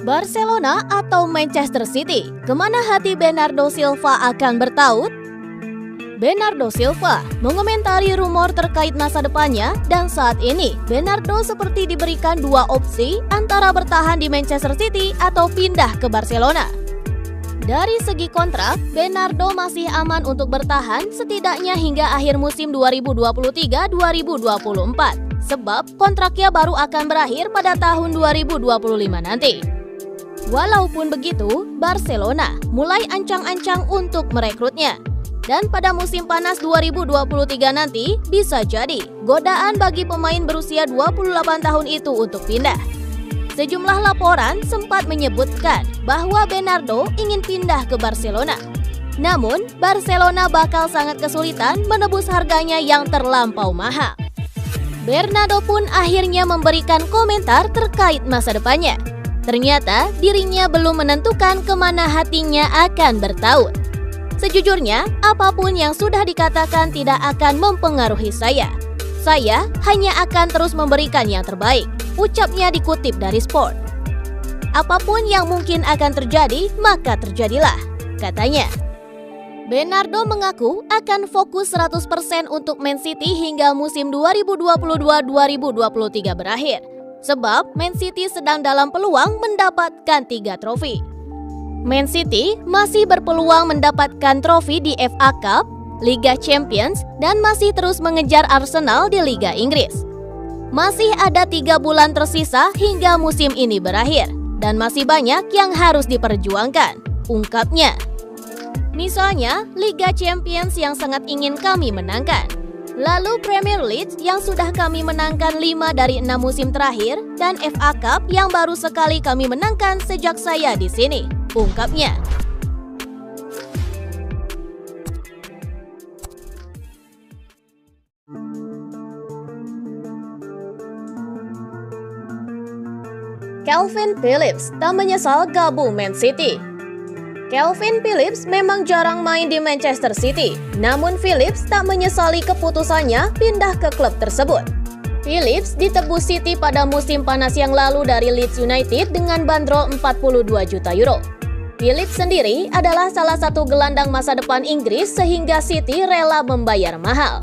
Barcelona atau Manchester City? Kemana hati Bernardo Silva akan bertaut? Bernardo Silva mengomentari rumor terkait masa depannya dan saat ini Bernardo seperti diberikan dua opsi antara bertahan di Manchester City atau pindah ke Barcelona. Dari segi kontrak, Bernardo masih aman untuk bertahan setidaknya hingga akhir musim 2023-2024 sebab kontraknya baru akan berakhir pada tahun 2025 nanti. Walaupun begitu, Barcelona mulai ancang-ancang untuk merekrutnya. Dan pada musim panas 2023 nanti, bisa jadi godaan bagi pemain berusia 28 tahun itu untuk pindah. Sejumlah laporan sempat menyebutkan bahwa Bernardo ingin pindah ke Barcelona. Namun, Barcelona bakal sangat kesulitan menebus harganya yang terlampau mahal. Bernardo pun akhirnya memberikan komentar terkait masa depannya. Ternyata dirinya belum menentukan kemana hatinya akan bertaut. Sejujurnya, apapun yang sudah dikatakan tidak akan mempengaruhi saya. Saya hanya akan terus memberikan yang terbaik, ucapnya dikutip dari Sport. Apapun yang mungkin akan terjadi, maka terjadilah, katanya. Bernardo mengaku akan fokus 100% untuk Man City hingga musim 2022-2023 berakhir. Sebab Man City sedang dalam peluang mendapatkan 3 trofi. Man City masih berpeluang mendapatkan trofi di FA Cup, Liga Champions, dan masih terus mengejar Arsenal di Liga Inggris. Masih ada 3 bulan tersisa hingga musim ini berakhir, dan masih banyak yang harus diperjuangkan, ungkapnya. Misalnya, Liga Champions yang sangat ingin kami menangkan. Lalu Premier League yang sudah kami menangkan 5 dari 6 musim terakhir dan FA Cup yang baru sekali kami menangkan sejak saya di sini, ungkapnya. Calvin Phillips tak menyesal gabung Man City. Calvin Phillips memang jarang main di Manchester City, namun Phillips tak menyesali keputusannya pindah ke klub tersebut. Phillips ditebus City pada musim panas yang lalu dari Leeds United dengan bandrol 42 juta euro. Phillips sendiri adalah salah satu gelandang masa depan Inggris sehingga City rela membayar mahal.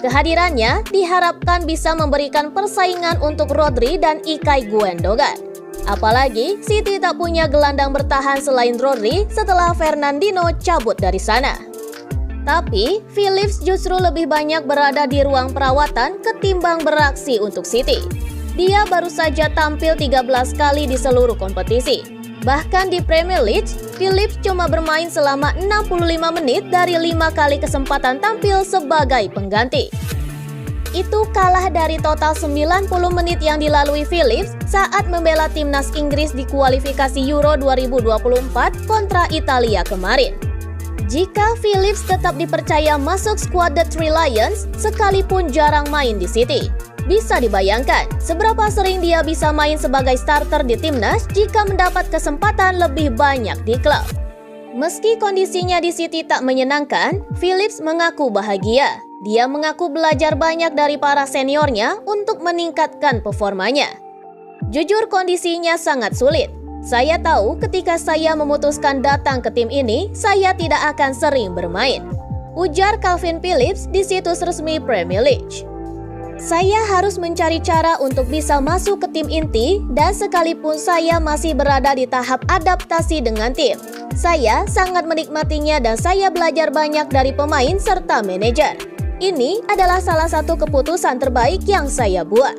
Kehadirannya diharapkan bisa memberikan persaingan untuk Rodri dan Ilkay Gundogan. Apalagi City tak punya gelandang bertahan selain Rodri setelah Fernandinho cabut dari sana. Tapi Phillips justru lebih banyak berada di ruang perawatan ketimbang beraksi untuk City. Dia baru saja tampil 13 kali di seluruh kompetisi. Bahkan di Premier League, Phillips cuma bermain selama 65 menit dari 5 kali kesempatan tampil sebagai pengganti. Itu kalah dari total 90 menit yang dilalui Phillips saat membela timnas Inggris di kualifikasi Euro 2024 kontra Italia kemarin. Jika Phillips tetap dipercaya masuk skuad The Three Lions sekalipun jarang main di City, bisa dibayangkan seberapa sering dia bisa main sebagai starter di timnas jika mendapat kesempatan lebih banyak di klub. Meski kondisinya di City tak menyenangkan, Phillips mengaku bahagia. Dia mengaku belajar banyak dari para seniornya untuk meningkatkan performanya. Jujur kondisinya sangat sulit. Saya tahu ketika saya memutuskan datang ke tim ini, saya tidak akan sering bermain, ujar Calvin Phillips di situs resmi Premier League. Saya harus mencari cara untuk bisa masuk ke tim inti dan sekalipun saya masih berada di tahap adaptasi dengan tim, saya sangat menikmatinya dan saya belajar banyak dari pemain serta manajer. Ini adalah salah satu keputusan terbaik yang saya buat.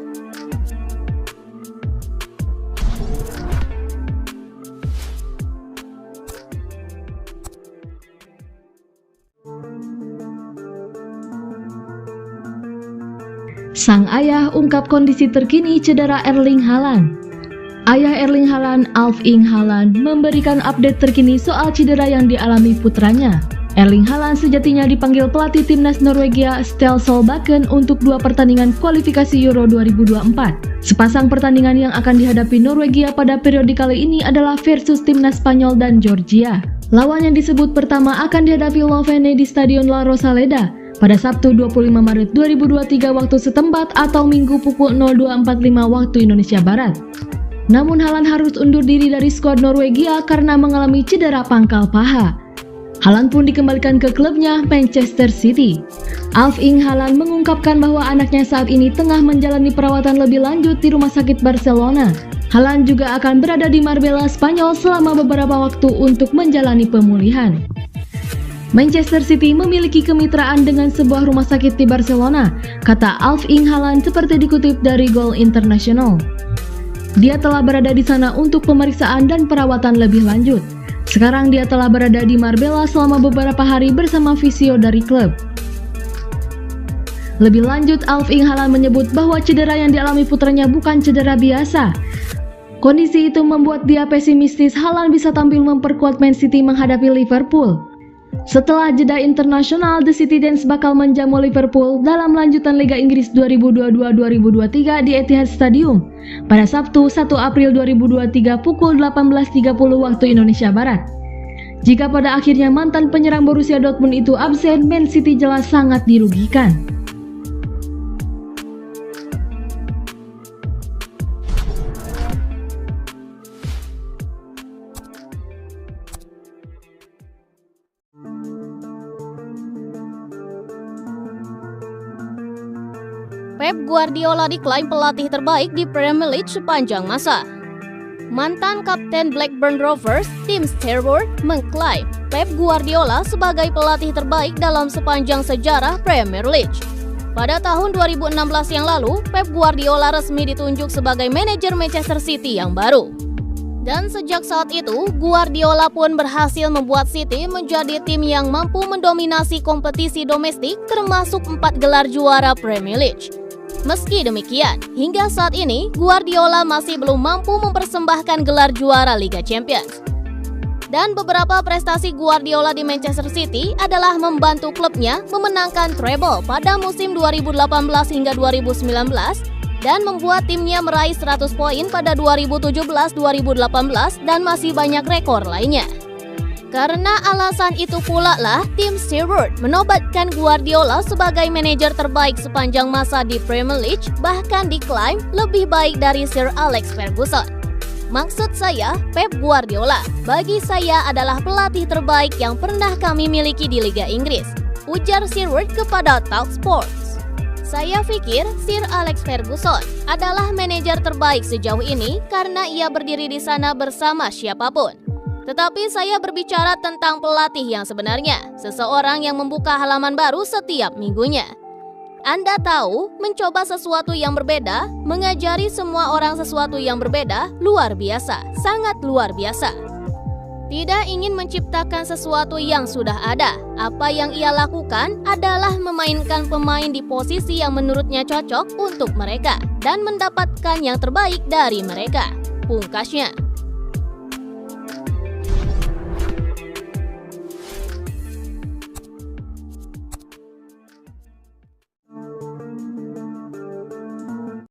Sang ayah ungkap kondisi terkini cedera Erling Haaland. Ayah Erling Haaland, Erling Haaland, memberikan update terkini soal cedera yang dialami putranya. Erling Haaland sejatinya dipanggil pelatih timnas Norwegia Ståle Solbakken untuk 2 pertandingan kualifikasi Euro 2024. Sepasang pertandingan yang akan dihadapi Norwegia pada periode kali ini adalah versus timnas Spanyol dan Georgia. Lawan yang disebut pertama akan dihadapi Lovene di Stadion La Rosaleda pada Sabtu 25 Maret 2023 waktu setempat atau Minggu pukul 02.45 waktu Indonesia Barat. Namun Haaland harus undur diri dari skuad Norwegia karena mengalami cedera pangkal paha. Haaland pun dikembalikan ke klubnya Manchester City. Erling Haaland mengungkapkan bahwa anaknya saat ini tengah menjalani perawatan lebih lanjut di rumah sakit Barcelona. Haaland juga akan berada di Marbella, Spanyol selama beberapa waktu untuk menjalani pemulihan. Manchester City memiliki kemitraan dengan sebuah rumah sakit di Barcelona, kata Erling Haaland seperti dikutip dari Goal International. Dia telah berada di sana untuk pemeriksaan dan perawatan lebih lanjut. Sekarang dia telah berada di Marbella selama beberapa hari bersama fisio dari klub. Lebih lanjut, Erling Haaland menyebut bahwa cedera yang dialami putranya bukan cedera biasa. Kondisi itu membuat dia pesimistis Haaland bisa tampil memperkuat Man City menghadapi Liverpool. Setelah jeda internasional, The Citizens bakal menjamu Liverpool dalam lanjutan Liga Inggris 2022-2023 di Etihad Stadium pada Sabtu 1 April 2023 pukul 18.30 waktu Indonesia Barat. Jika pada akhirnya mantan penyerang Borussia Dortmund itu absen, Man City jelas sangat dirugikan. Pep Guardiola diklaim pelatih terbaik di Premier League sepanjang masa. Mantan kapten Blackburn Rovers, Tim Sherwood, mengklaim Pep Guardiola sebagai pelatih terbaik dalam sepanjang sejarah Premier League. Pada tahun 2016 yang lalu, Pep Guardiola resmi ditunjuk sebagai manajer Manchester City yang baru. Dan sejak saat itu, Guardiola pun berhasil membuat City menjadi tim yang mampu mendominasi kompetisi domestik termasuk 4 gelar juara Premier League. Meski demikian, hingga saat ini Guardiola masih belum mampu mempersembahkan gelar juara Liga Champions. Dan beberapa prestasi Guardiola di Manchester City adalah membantu klubnya memenangkan treble pada musim 2018 hingga 2019 dan membuat timnya meraih 100 poin pada 2017-2018 dan masih banyak rekor lainnya. Karena alasan itu pula lah Tim Sherwood menobatkan Guardiola sebagai manajer terbaik sepanjang masa di Premier League, bahkan diklaim lebih baik dari Sir Alex Ferguson. Maksud saya, Pep Guardiola bagi saya adalah pelatih terbaik yang pernah kami miliki di Liga Inggris, ujar Sherwood kepada Talksport. Saya pikir Sir Alex Ferguson adalah manajer terbaik sejauh ini karena ia berdiri di sana bersama siapapun. Tetapi saya berbicara tentang pelatih yang sebenarnya, seseorang yang membuka halaman baru setiap minggunya. Anda tahu, mencoba sesuatu yang berbeda, mengajari semua orang sesuatu yang berbeda, luar biasa, sangat luar biasa. Tidak ingin menciptakan sesuatu yang sudah ada. Apa yang ia lakukan adalah memainkan pemain di posisi yang menurutnya cocok untuk mereka dan mendapatkan yang terbaik dari mereka, pungkasnya.